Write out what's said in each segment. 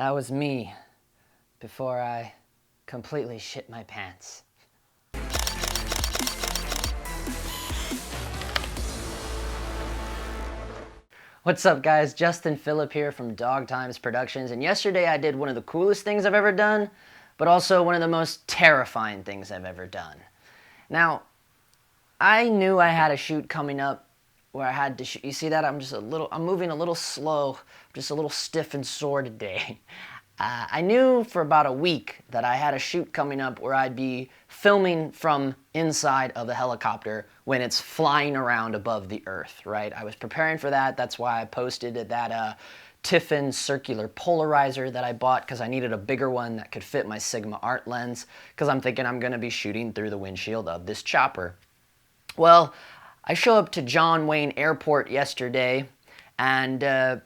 That was me before I completely shit my pants. What's up guys, Justin Phillip here from Dog Times Productions, and yesterday I did one of the coolest things I've ever done, but also one of the most terrifying things I've ever done. Now, I knew I had a shoot coming up where I had to shoot. You see that? I'm moving a little slow, just a little stiff and sore today. I knew for about a week that I had a shoot coming up where I'd be filming from inside of the helicopter when it's flying around above the earth, right? I was preparing for that. That's why I posted that Tiffen circular polarizer that I bought, because I needed a bigger one that could fit my Sigma art lens, because I'm thinking I'm going to be shooting through the windshield of this chopper. Well, I show up to John Wayne Airport yesterday, and a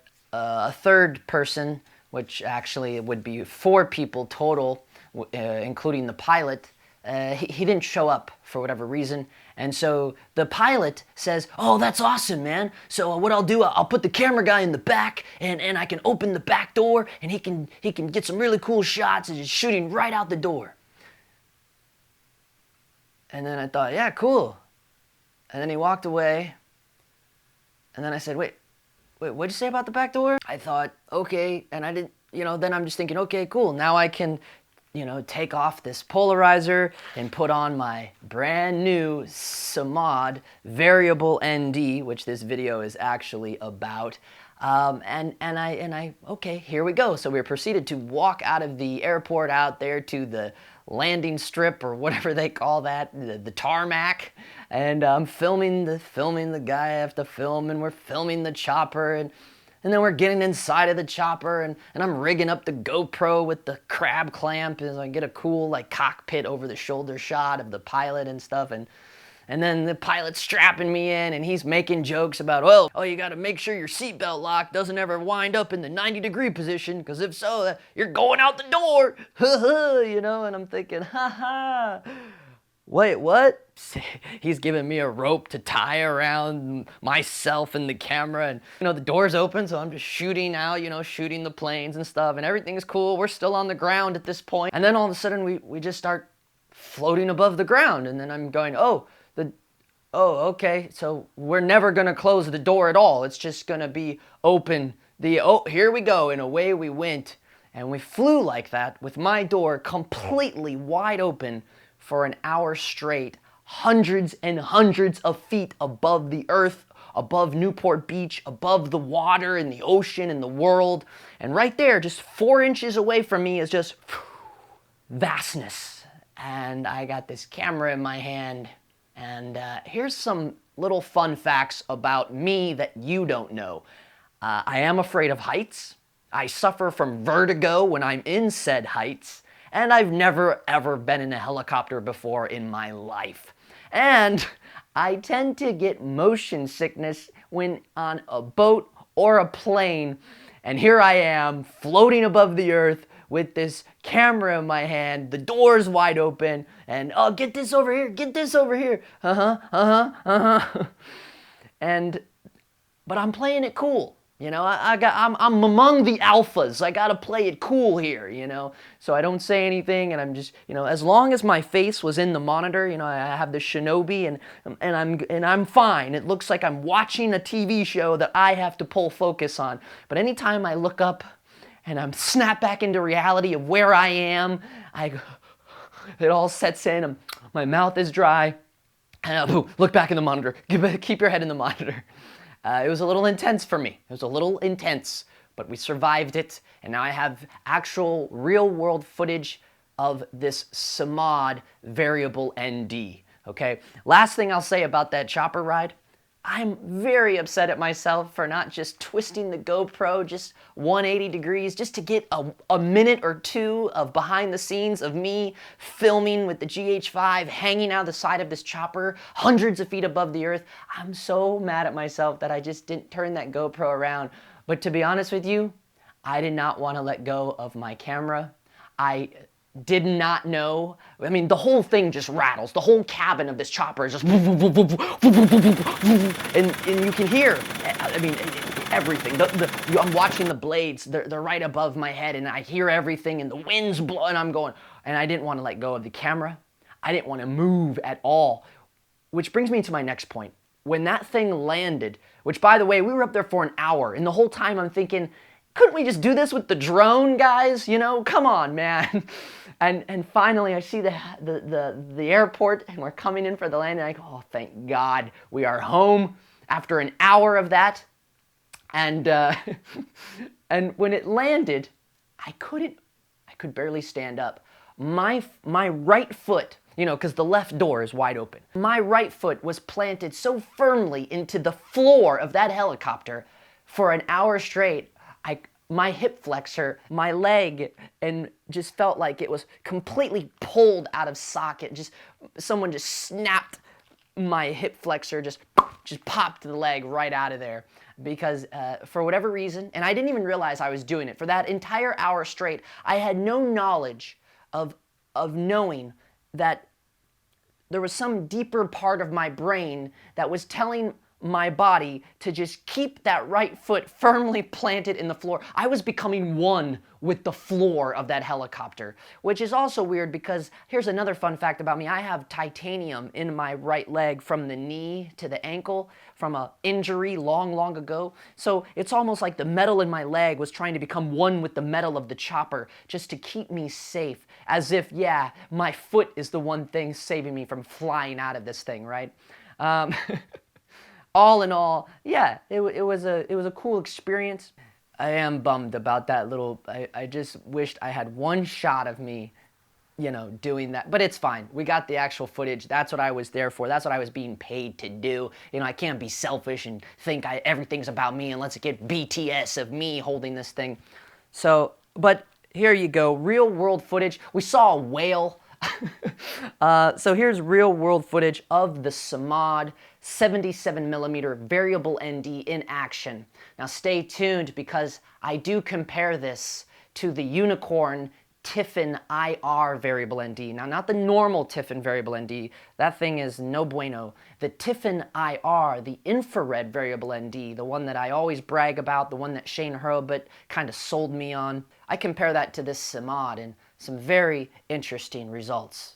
third person, which actually would be 4 people total, including the pilot, he didn't show up for whatever reason. And so the pilot says, "Oh, that's awesome, man. So what I'll do, I'll put the camera guy in the back, and I can open the back door, and he can get some really cool shots and just shooting right out the door." And then I thought, yeah, cool. And then he walked away. And then I said, wait, what'd you say about the back door? I thought, okay, and I didn't, then I'm just thinking, okay, cool. Now I can, take off this polarizer and put on my brand new Simmod Variable ND, which this video is actually about. Okay, here we go. So we proceeded to walk out of the airport out there to the landing strip, or whatever they call that, the tarmac, and I'm filming the guy I have to film, and we're filming the chopper, and then we're getting inside of the chopper, and I'm rigging up the GoPro with the crab clamp, and I get a cool like cockpit over the shoulder shot of the pilot and stuff, and then the pilot's strapping me in, and he's making jokes about, oh, you got to make sure your seatbelt lock doesn't ever wind up in the 90-degree position, because if so, you're going out the door, and I'm thinking, ha, wait, what? He's giving me a rope to tie around myself and the camera, and the door's open, so I'm just shooting out, shooting the planes and stuff, and everything's cool. We're still on the ground at this point, and then all of a sudden we just start floating above the ground, and then I'm going, oh, okay, so we're never going to close the door at all. It's just going to be open. Here we go, and away we went. And we flew like that with my door completely wide open for an hour straight, hundreds and hundreds of feet above the earth, above Newport Beach, above the water and the ocean and the world. And right there, just 4 inches away from me, is just vastness. And I got this camera in my hand. And here's some little fun facts about me that you don't know. I am afraid of heights. I suffer from vertigo when I'm in said heights. And I've never ever been in a helicopter before in my life. And I tend to get motion sickness when on a boat or a plane. And here I am floating above the earth with this camera in my hand, the door's wide open, and oh, get this over here, but I'm playing it cool, I'm among the alphas. I gotta play it cool here, so I don't say anything, and I'm just, as long as my face was in the monitor, I have the Shinobi, and I'm fine. It looks like I'm watching a TV show that I have to pull focus on. But anytime I look up and I'm snapped back into reality of where I am, it all sets in, my mouth is dry, and I look back in the monitor. Keep your head in the monitor. It was a little intense for me. It was a little intense, but we survived it, and now I have actual real-world footage of this Simmod Variable ND, okay? Last thing I'll say about that chopper ride, I'm very upset at myself for not just twisting the GoPro just 180 degrees just to get a minute or two of behind the scenes of me filming with the GH5 hanging out the side of this chopper hundreds of feet above the earth. I'm so mad at myself that I just didn't turn that GoPro around. But to be honest with you, I did not want to let go of my camera. I did not know. I mean, the whole thing just rattles. The whole cabin of this chopper is just and you can hear, I mean, everything. I'm watching the blades. They're right above my head, and I hear everything, and the wind's blowing, and I'm going, and I didn't want to let go of the camera. I didn't want to move at all, which brings me to my next point. When that thing landed, which by the way, we were up there for an hour, and the whole time I'm thinking, couldn't we just do this with the drone, guys? You know, come on, man. And finally, I see the airport, and we're coming in for the landing. I go, oh, thank God, we are home after an hour of that. And and when it landed, I could barely stand up. My right foot, you know, because the left door is wide open. My right foot was planted so firmly into the floor of that helicopter for an hour straight. My hip flexor, my leg, and just felt like it was completely pulled out of socket. Someone just snapped my hip flexor, just popped the leg right out of there. Because for whatever reason, and I didn't even realize I was doing it, for that entire hour straight, I had no knowledge of knowing that there was some deeper part of my brain that was telling my body to just keep that right foot firmly planted in the floor. I was becoming one with the floor of that helicopter, which is also weird because here's another fun fact about me. I have titanium in my right leg from the knee to the ankle from an injury long ago. So it's almost like the metal in my leg was trying to become one with the metal of the chopper just to keep me safe, as if, yeah, my foot is the one thing saving me from flying out of this thing, right? All in all, yeah, it was a cool experience. I am bummed about that little, I just wished I had one shot of me, you know, doing that. But it's fine. We got the actual footage. That's what I was there for. That's what I was being paid to do. You know, I can't be selfish and think everything's about me and let's get BTS of me holding this thing. So, but here you go, real world footage. We saw a whale. So here's real world footage of the Simmod 77mm variable ND in action. Now stay tuned because I do compare this to the unicorn Tiffen IR variable ND. Now not the normal Tiffen variable ND, that thing is no bueno. The Tiffen IR, the infrared variable ND, the one that I always brag about, the one that Shane Hurlbut kind of sold me on, I compare that to this Simmod and some very interesting results.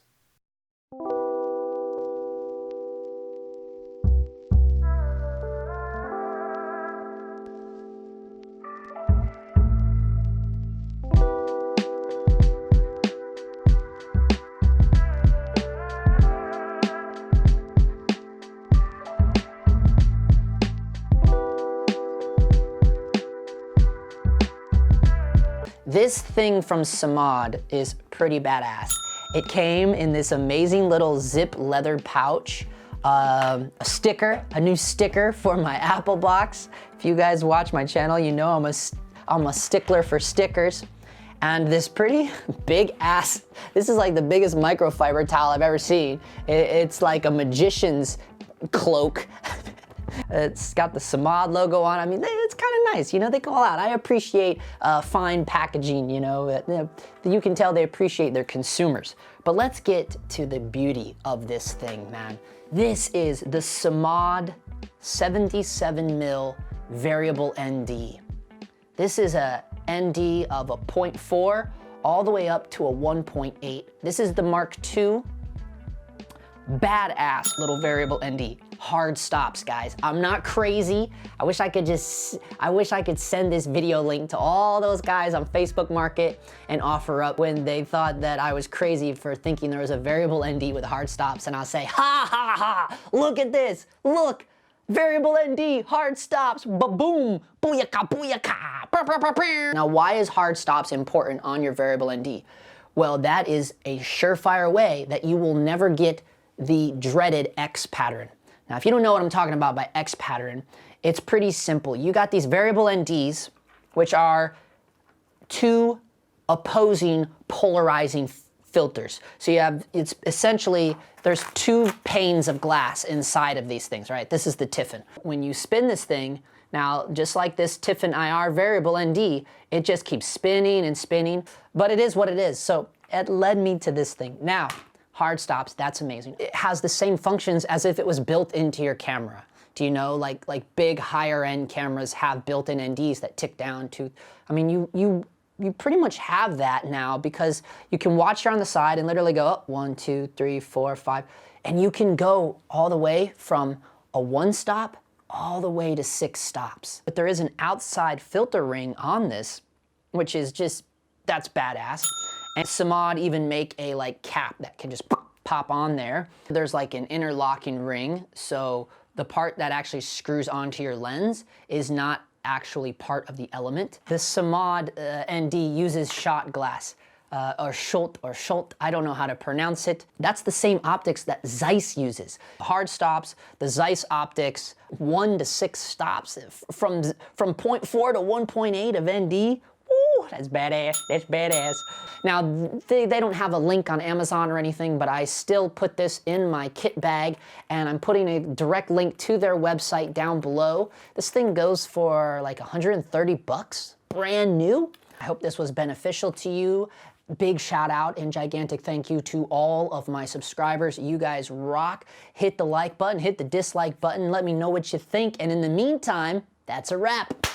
This thing from Simmod is pretty badass. It came in this amazing little zip leather pouch, a sticker, a new sticker for my Apple box. If you guys watch my channel, you know I'm a stickler for stickers. And this pretty big ass, this is like the biggest microfiber towel I've ever seen. It's like a magician's cloak. It's got the Simmod logo on. I mean, it's kind of nice, you know, they go all out. I appreciate fine packaging, you know, you can tell they appreciate their consumers. But let's get to the beauty of this thing, man. This is the Simmod 77mm variable ND. This is a ND of a 0.4 all the way up to a 1.8. This is the Mark II. Badass little variable ND. Hard stops, guys. I'm not crazy. I wish I could send this video link to all those guys on Facebook Market and offer up when they thought that I was crazy for thinking there was a variable ND with hard stops, and I'll say, ha ha ha, look at this, look, variable ND, hard stops, ba-boom, booyaka, booyaka. Now, why is hard stops important on your variable ND? Well, that is a surefire way that you will never get the dreaded X pattern. Now, if you don't know what I'm talking about by X pattern, it's pretty simple. You got these variable NDs, which are two opposing polarizing filters. So you have, it's essentially, there's two panes of glass inside of these things, right? This is the Tiffen. When you spin this thing, now, just like this Tiffen IR variable ND, it just keeps spinning and spinning, but it is what it is. So it led me to this thing. Now, hard stops, that's amazing. It has the same functions as if it was built into your camera. Do you know, like big higher end cameras have built-in NDs that tick down to, I mean, you pretty much have that now, because you can watch here on the side and literally go up 1, 2, 3, 4, 5, and you can go all the way from a 1 stop all the way to 6 stops. But there is an outside filter ring on this, which is just, that's badass. And Simmod even make a like cap that can just pop on there. There's like an interlocking ring, so the part that actually screws onto your lens is not actually part of the element. The Simmod ND uses shot glass, or Schult, I don't know how to pronounce it. That's the same optics that Zeiss uses. Hard stops, the Zeiss optics, 1 to 6 stops, from 0.4 to 1.8 of ND. Woo, that's badass, that's badass. Now, they don't have a link on Amazon or anything, but I still put this in my kit bag, and I'm putting a direct link to their website down below. This thing goes for like 130 bucks, brand new. I hope this was beneficial to you. Big shout out and gigantic thank you to all of my subscribers. You guys rock. Hit the like button, hit the dislike button, let me know what you think, and in the meantime, that's a wrap.